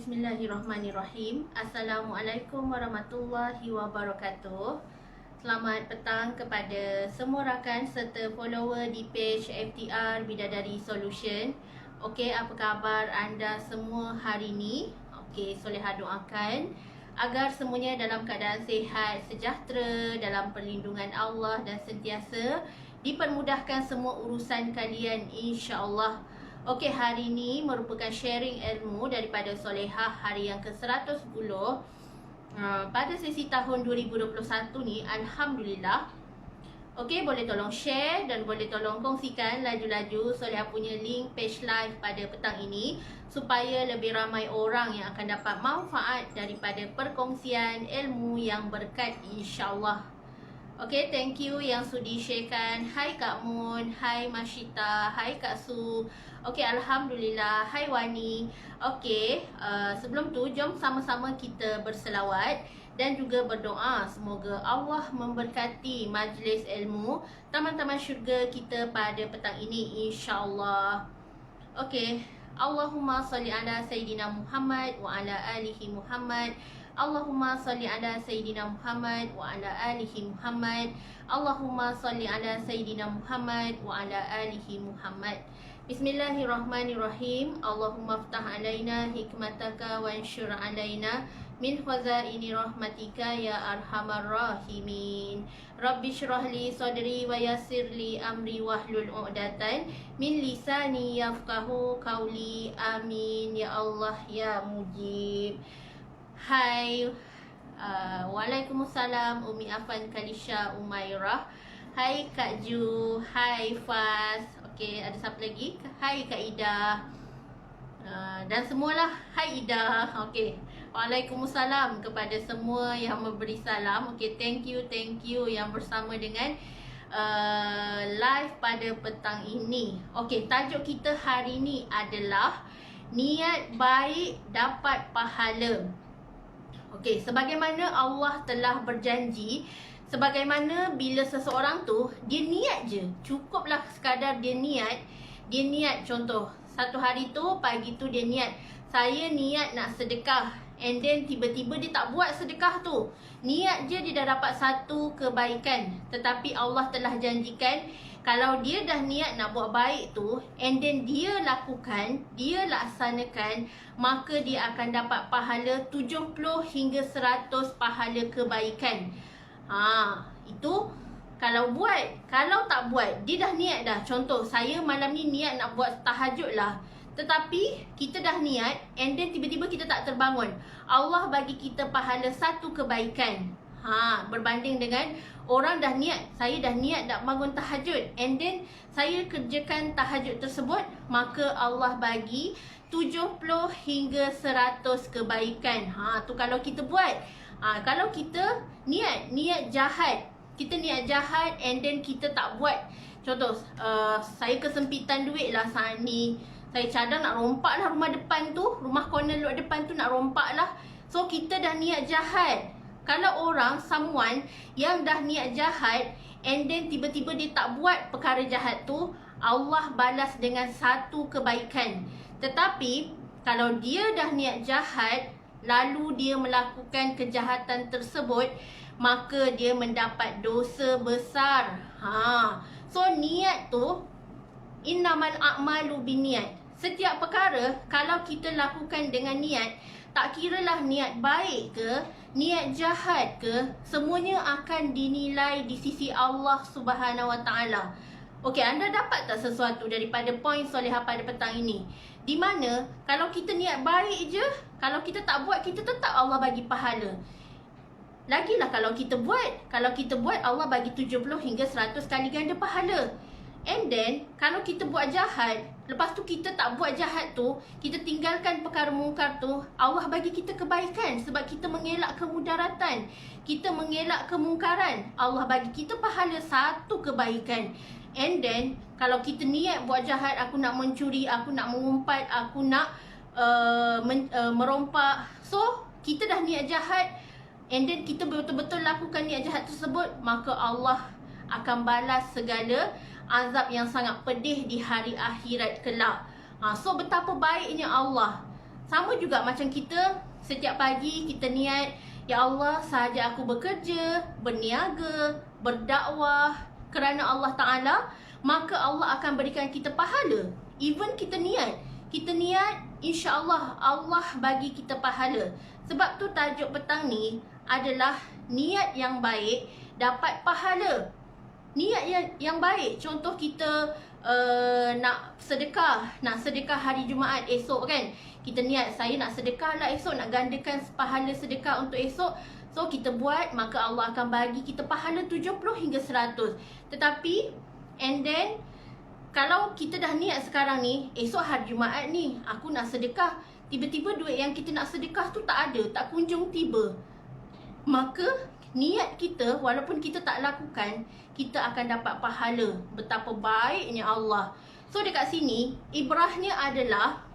Bismillahirrahmanirrahim. Assalamualaikum warahmatullahi wabarakatuh. Selamat petang kepada semua rakan serta follower di page FTR Bidadari Solution. Okey, apa khabar anda semua hari ini? Okey, Soleha doakan agar semuanya dalam keadaan sihat, sejahtera, dalam perlindungan Allah dan sentiasa dipermudahkan semua urusan kalian, insya-Allah. Okey, hari ini merupakan sharing ilmu daripada Soleha hari yang ke-110 pada sesi tahun 2021 ni. Alhamdulillah. Okey, boleh tolong share dan boleh tolong kongsikan laju-laju Soleha punya link page live pada petang ini supaya lebih ramai orang yang akan dapat manfaat daripada perkongsian ilmu yang berkat, insya-Allah. Okey, thank you yang sudi sharekan. Hai Kak Mun, hai Mashita, hai Kak Su. Okey, Alhamdulillah. Hai Wani. Okey, sebelum tu jom sama-sama kita berselawat dan juga berdoa semoga Allah memberkati majlis ilmu taman-taman syurga kita pada petang ini, insya-Allah. Okey, Allahumma salli ala Sayyidina Muhammad wa ala alihi Muhammad. Allahumma salli ala Sayyidina Muhammad wa ala alihi Muhammad. Allahumma salli ala Sayyidina Muhammad wa ala alihi Muhammad. Bismillahirrahmanirrahim. Allahumma ftah alaina hikmataka wa anshur alaina min khazaini rahmatika ya arhamar rahimin. Rabbi shrah li sadri wa yassir li amri wahlul 'uqdatan min lisani yafqahu qawli. Amin ya Allah ya Mujib. Hai, Waalaikumsalam Umi Afan Kalisha Umairah. Hai Kak Ju, hai Faz. Okey, ada siapa lagi? Hai Kak Ida. Dan semualah, hai Ida. Okey. Waalaikumsalam kepada semua yang memberi salam. Okey, thank you yang bersama dengan live pada petang ini. Okey, tajuk kita hari ini adalah niat baik dapat pahala. Okey, sebagaimana Allah telah berjanji, sebagaimana bila seseorang tu dia niat je, cukuplah sekadar dia niat contoh, satu hari tu pagi tu dia niat, saya niat nak sedekah, and then tiba-tiba dia tak buat sedekah tu. Niat je dia dah dapat satu kebaikan, tetapi Allah telah janjikan kalau dia dah niat nak buat baik tu, and then dia lakukan, dia laksanakan, maka dia akan dapat pahala 70 hingga 100 pahala kebaikan. Itu kalau buat. Kalau tak buat, dia dah niat dah. Contoh, saya malam ni niat nak buat tahajud lah, tetapi kita dah niat, and then tiba-tiba kita tak terbangun, Allah bagi kita pahala satu kebaikan. Berbanding dengan orang dah niat, saya dah niat nak bangun tahajud, and then saya kerjakan tahajud tersebut, maka Allah bagi 70 hingga 100 kebaikan. Tu kalau kita buat. Kalau kita niat jahat, kita niat jahat and then kita tak buat. Contoh, saya kesempitan duit lah saat ni, saya cadang nak rompak lah rumah depan tu, rumah corner lot depan tu nak rompak lah. So kita dah niat jahat. Kalau orang, someone yang dah niat jahat and then tiba-tiba dia tak buat perkara jahat tu, Allah balas dengan satu kebaikan. Tetapi kalau dia dah niat jahat lalu dia melakukan kejahatan tersebut, maka dia mendapat dosa besar. So niat tu, innamal a'malu binniat. Setiap perkara kalau kita lakukan dengan niat, tak kiralah niat baik ke, niat jahat ke, semuanya akan dinilai di sisi Allah Subhanahu Wa Taala. Okey, anda dapat tak sesuatu daripada poin Soleha pada petang ini? Di mana kalau kita niat baik je, kalau kita tak buat, kita tetap Allah bagi pahala. Lagilah kalau kita buat, Allah bagi 70 hingga 100 kali ganda pahala. And then kalau kita buat jahat, lepas tu kita tak buat jahat tu, kita tinggalkan perkara mungkar tu, Allah bagi kita kebaikan sebab kita mengelak kemudaratan, kita mengelak kemungkaran, Allah bagi kita pahala satu kebaikan. And then kalau kita niat buat jahat, aku nak mencuri, aku nak mengumpat, aku nak merompak, so kita dah niat jahat and then kita betul-betul lakukan niat jahat tersebut, maka Allah akan balas segala azab yang sangat pedih di hari akhirat kelak. So betapa baiknya Allah. Sama juga macam kita setiap pagi kita niat, ya Allah, sahaja aku bekerja, berniaga, berdakwah kerana Allah Ta'ala, maka Allah akan berikan kita pahala. Even kita niat, insya-Allah Allah bagi kita pahala. Sebab tu tajuk petang ni adalah niat yang baik dapat pahala. Niat yang baik, contoh kita nak sedekah hari Jumaat esok kan. Kita niat, saya nak sedekah lah esok, nak gandakan pahala sedekah untuk esok. So kita buat, maka Allah akan bagi kita pahala 70 hingga 100. Tetapi and then kalau kita dah niat sekarang ni, esok hari Jumaat ni aku nak sedekah, tiba-tiba duit yang kita nak sedekah tu tak ada, tak kunjung tiba, maka niat kita walaupun kita tak lakukan, kita akan dapat pahala. Betapa baiknya Allah. So dekat sini ibrahnya adalah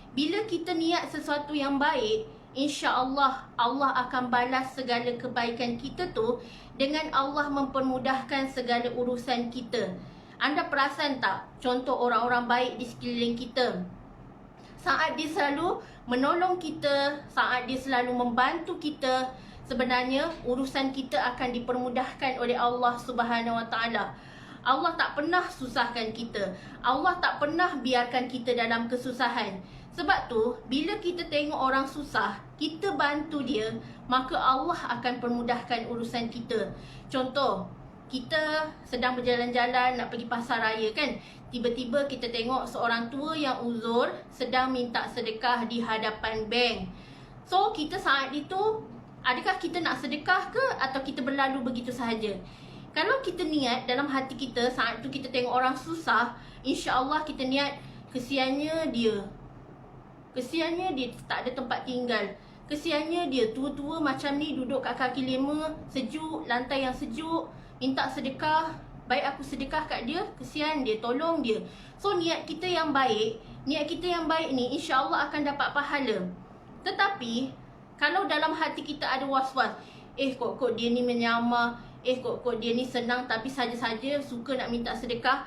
bila kita niat sesuatu yang baik, insya-Allah Allah akan balas segala kebaikan kita tu dengan Allah mempermudahkan segala urusan kita. Anda perasan tak contoh orang-orang baik di sekeliling kita? Saat dia selalu menolong kita, saat dia selalu membantu kita, sebenarnya urusan kita akan dipermudahkan oleh Allah Subhanahu Wa Taala. Allah tak pernah susahkan kita. Allah tak pernah biarkan kita dalam kesusahan. Sebab tu, bila kita tengok orang susah, kita bantu dia, maka Allah akan permudahkan urusan kita. Contoh, kita sedang berjalan-jalan nak pergi pasar raya kan. Tiba-tiba kita tengok seorang tua yang uzur sedang minta sedekah di hadapan bank. So, kita saat itu, adakah kita nak sedekah ke atau kita berlalu begitu sahaja? Kalau kita niat dalam hati kita, saat itu kita tengok orang susah, insya-Allah kita niat, kesiannya dia tak ada tempat tinggal. Kesiannya dia tua-tua macam ni, duduk kat kaki lima, sejuk, lantai yang sejuk, minta sedekah. Baik aku sedekah kat dia, kesian dia, tolong dia. So niat kita yang baik ni insya-Allah akan dapat pahala. Tetapi kalau dalam hati kita ada was-was, kok dia ni menyamar, kok dia ni senang tapi saja-saja suka nak minta sedekah.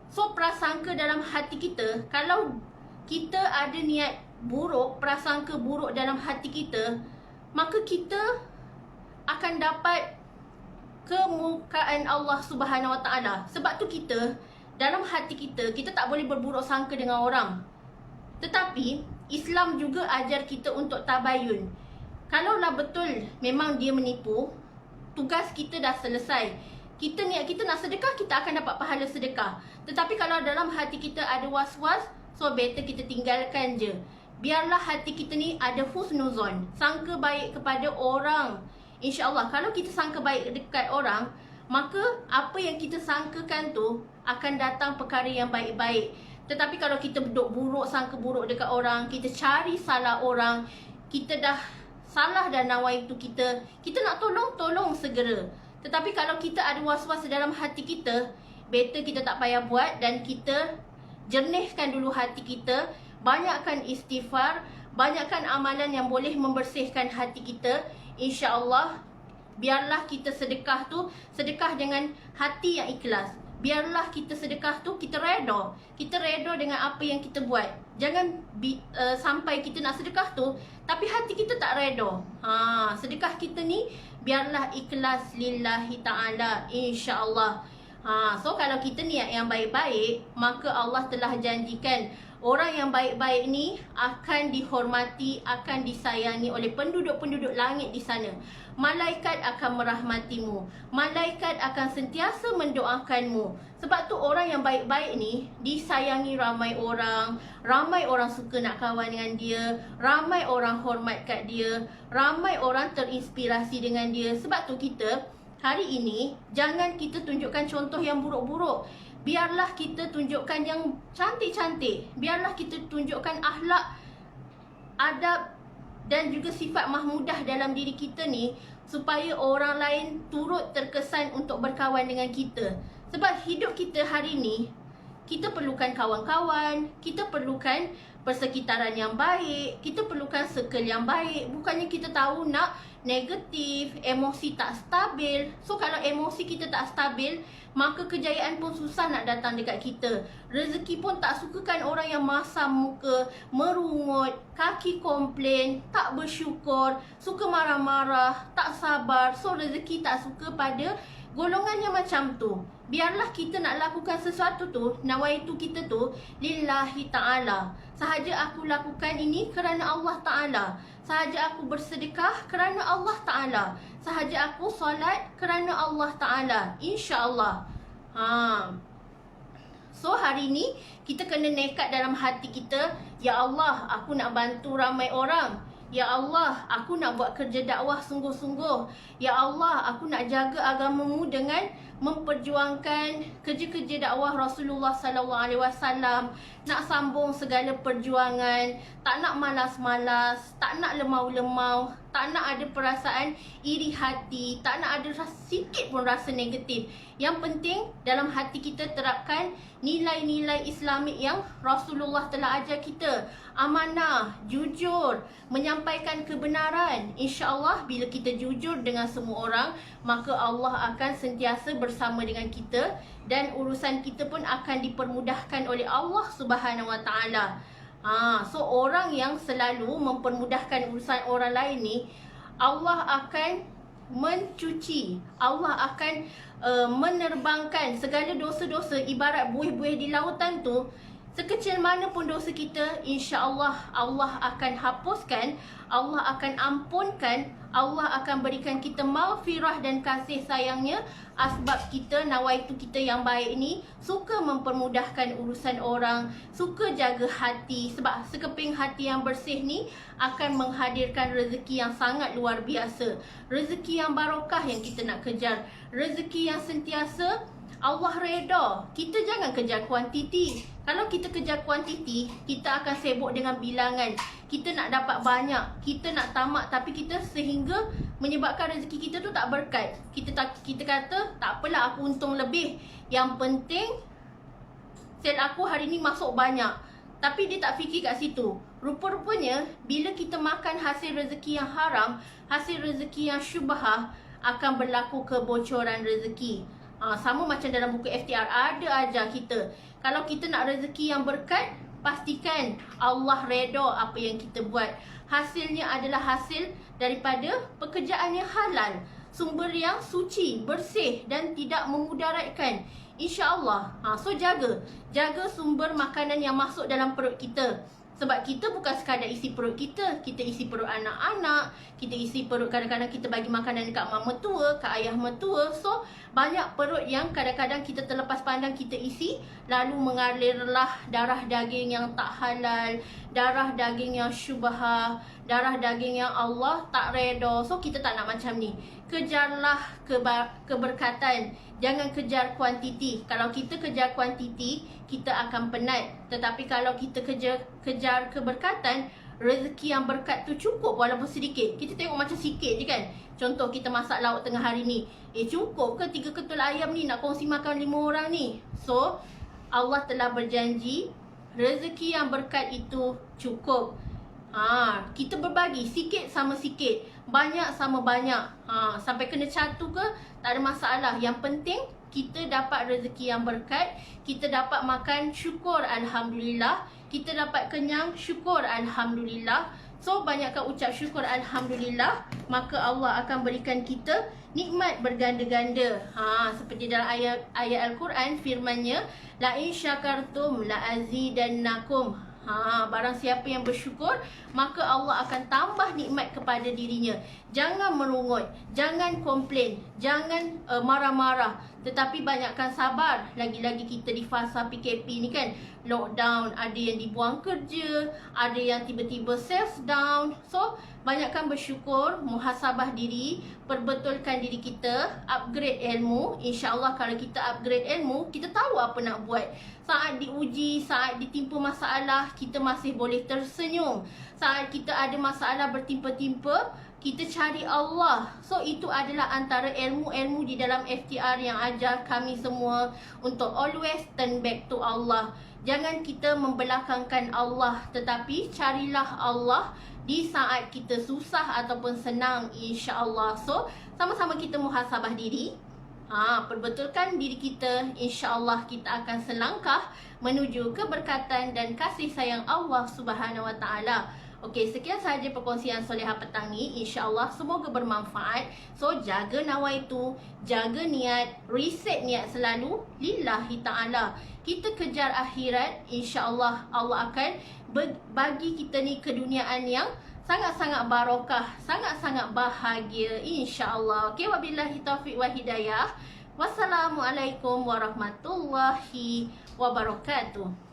So prasangka dalam hati kita, kalau kita ada niat buruk, prasangka buruk dalam hati kita, maka kita akan dapat kemurkaan Allah Subhanahu Wa Taala. Sebab tu kita dalam hati kita tak boleh berburuk sangka dengan orang. Tetapi Islam juga ajar kita untuk tabayun. Kalaulah betul memang dia menipu, tugas kita dah selesai. Kita niat kita nak sedekah, kita akan dapat pahala sedekah. Tetapi kalau dalam hati kita ada was-was, so better kita tinggalkan je. Biarlah hati kita ni ada husnuzon, sangka baik kepada orang. InsyaAllah kalau kita sangka baik dekat orang, maka apa yang kita sangkakan tu akan datang perkara yang baik-baik. Tetapi kalau kita duduk buruk, sangka buruk dekat orang, kita cari salah orang, kita dah salah dan nawaitu kita nak tolong segera. Tetapi kalau kita ada was-was dalam hati kita, better kita tak payah buat dan kita jernihkan dulu hati kita. Banyakkan istighfar, banyakkan amalan yang boleh membersihkan hati kita. InsyaAllah, biarlah kita sedekah tu, sedekah dengan hati yang ikhlas. Biarlah kita sedekah tu, kita reda. Kita reda dengan apa yang kita buat. Jangan sampai kita nak sedekah tu, tapi hati kita tak reda. Sedekah kita ni, biarlah ikhlas lillahi ta'ala. InsyaAllah. So kalau kita niat yang baik-baik, maka Allah telah janjikan orang yang baik-baik ni akan dihormati, akan disayangi oleh penduduk-penduduk langit di sana. Malaikat akan merahmatimu. Malaikat akan sentiasa mendoakanmu. Sebab tu orang yang baik-baik ni disayangi ramai orang. Ramai orang suka nak kawan dengan dia. Ramai orang hormat kat dia. Ramai orang terinspirasi dengan dia. Sebab tu kita hari ini jangan kita tunjukkan contoh yang buruk-buruk. Biarlah kita tunjukkan yang cantik-cantik. Biarlah kita tunjukkan akhlak, adab dan juga sifat mahmudah dalam diri kita ni, supaya orang lain turut terkesan untuk berkawan dengan kita. Sebab hidup kita hari ni, kita perlukan kawan-kawan, kita perlukan persekitaran yang baik, kita perlukan circle yang baik. Bukannya kita tahu nak negatif, emosi tak stabil. So kalau emosi kita tak stabil, maka kejayaan pun susah nak datang dekat kita. Rezeki pun tak sukakan orang yang masam muka, merungut, kaki komplain, tak bersyukur, suka marah-marah, tak sabar. So rezeki tak suka pada golongan yang macam tu. Biarlah kita nak lakukan sesuatu tu, nawaitu kita tu lillahi ta'ala. Sahaja aku lakukan ini kerana Allah Ta'ala. Sahaja aku bersedekah kerana Allah Ta'ala. Sahaja aku solat kerana Allah Ta'ala. InsyaAllah. So hari ni kita kena nekat dalam hati kita, ya Allah, aku nak bantu ramai orang. Ya Allah, aku nak buat kerja dakwah sungguh-sungguh. Ya Allah, aku nak jaga agamamu dengan memperjuangkan kerja-kerja dakwah Rasulullah SAW. Nak sambung segala perjuangan, tak nak malas-malas, tak nak lemau-lemau, tak nak ada perasaan iri hati, tak nak ada sikit pun rasa negatif. Yang penting dalam hati kita terapkan nilai-nilai Islamik yang Rasulullah telah ajar kita. Amanah, jujur, menyampaikan kebenaran. InsyaAllah bila kita jujur dengan semua orang, maka Allah akan sentiasa bersama dengan kita dan urusan kita pun akan dipermudahkan oleh Allah Subhanahu Wa Taala. So orang yang selalu mempermudahkan urusan orang lain ni, Allah akan mencuci, Allah akan menerbangkan segala dosa-dosa. Ibarat buih-buih di lautan tu, sekecil mana pun dosa kita, insya-Allah Allah akan hapuskan, Allah akan ampunkan, Allah akan berikan kita maghfirah dan kasih sayangnya. Asbab kita, nawaitu kita yang baik ni suka mempermudahkan urusan orang, suka jaga hati. Sebab sekeping hati yang bersih ni akan menghadirkan rezeki yang sangat luar biasa. Rezeki yang barokah yang kita nak kejar, rezeki yang sentiasa Allah reda. Kita jangan kejar kuantiti. Kalau kita kejar kuantiti, kita akan sibuk dengan bilangan. Kita nak dapat banyak, kita nak tamak, tapi kita sehingga menyebabkan rezeki kita tu tak berkat. Kita kata, tak apalah aku untung lebih. Yang penting sel aku hari ni masuk banyak. Tapi dia tak fikir kat situ. Rupa-rupanya bila kita makan hasil rezeki yang haram, hasil rezeki yang syubhah, akan berlaku kebocoran rezeki. Sama macam dalam buku FTR ada ajar kita, kalau kita nak rezeki yang berkat, pastikan Allah reda apa yang kita buat. Hasilnya adalah hasil daripada pekerjaan yang halal, sumber yang suci, bersih dan tidak memudaratkan, insya-Allah. So jaga sumber makanan yang masuk dalam perut kita. Sebab kita bukan sekadar isi perut kita, kita isi perut anak-anak, kita isi perut, kadang-kadang kita bagi makanan dekat mak mertua, kat ayah mertua. So banyak perut yang kadang-kadang kita terlepas pandang kita isi, lalu mengalirlah darah daging yang tak halal, darah daging yang syubhah, darah daging yang Allah tak reda. So kita tak nak macam ni. Kejarlah keberkatan, jangan kejar kuantiti. Kalau kita kejar kuantiti, kita akan penat. Tetapi kalau kita kejar keberkatan, rezeki yang berkat tu cukup walaupun sedikit. Kita tengok macam sikit je kan. Contoh kita masak lauk tengah hari ni, cukup ke 3 ketul ayam ni nak kongsi makan 5 orang ni? So Allah telah berjanji rezeki yang berkat itu cukup. Kita berbagi sikit sama sikit, banyak sama banyak. Sampai kena catu ke, tak ada masalah. Yang penting kita dapat rezeki yang berkat, kita dapat makan, syukur alhamdulillah. Kita dapat kenyang, syukur alhamdulillah. So banyakkan ucap syukur alhamdulillah, maka Allah akan berikan kita nikmat berganda-ganda. Seperti dalam ayat Al-Quran, firman-Nya, la in syakartum la azidannakum. Barang siapa yang bersyukur, maka Allah akan tambah nikmat kepada dirinya. Jangan merungut, jangan komplain, jangan marah-marah, tetapi banyakkan sabar. Lagi-lagi kita di fasa PKP ni kan, lockdown, ada yang dibuang kerja, ada yang tiba-tiba sales down. So banyakkan bersyukur, muhasabah diri, perbetulkan diri kita, upgrade ilmu. InsyaAllah kalau kita upgrade ilmu, kita tahu apa nak buat. Saat diuji, saat ditimpa masalah, kita masih boleh tersenyum. Saat kita ada masalah bertimpa-timpa, kita cari Allah. So itu adalah antara ilmu-ilmu di dalam FTR yang ajar kami semua untuk always turn back to Allah. Jangan kita membelakangkan Allah, tetapi carilah Allah di saat kita susah ataupun senang, insya-Allah. So sama-sama kita muhasabah diri. Perbetulkan diri kita, insya-Allah kita akan selangkah menuju keberkatan dan kasih sayang Allah Subhanahu Wa Taala. Okey, sekian sahaja perkongsian Solehah petang ni. InsyaAllah semoga bermanfaat. So, jaga nawaitu, jaga niat, reset niat selalu. Lillahi ta'ala. Kita kejar akhirat. InsyaAllah Allah akan bagi kita ni keduniaan yang sangat-sangat barakah, sangat-sangat bahagia. InsyaAllah. Okey, wabillahi taufiq wa hidayah. Wassalamualaikum warahmatullahi wabarakatuh.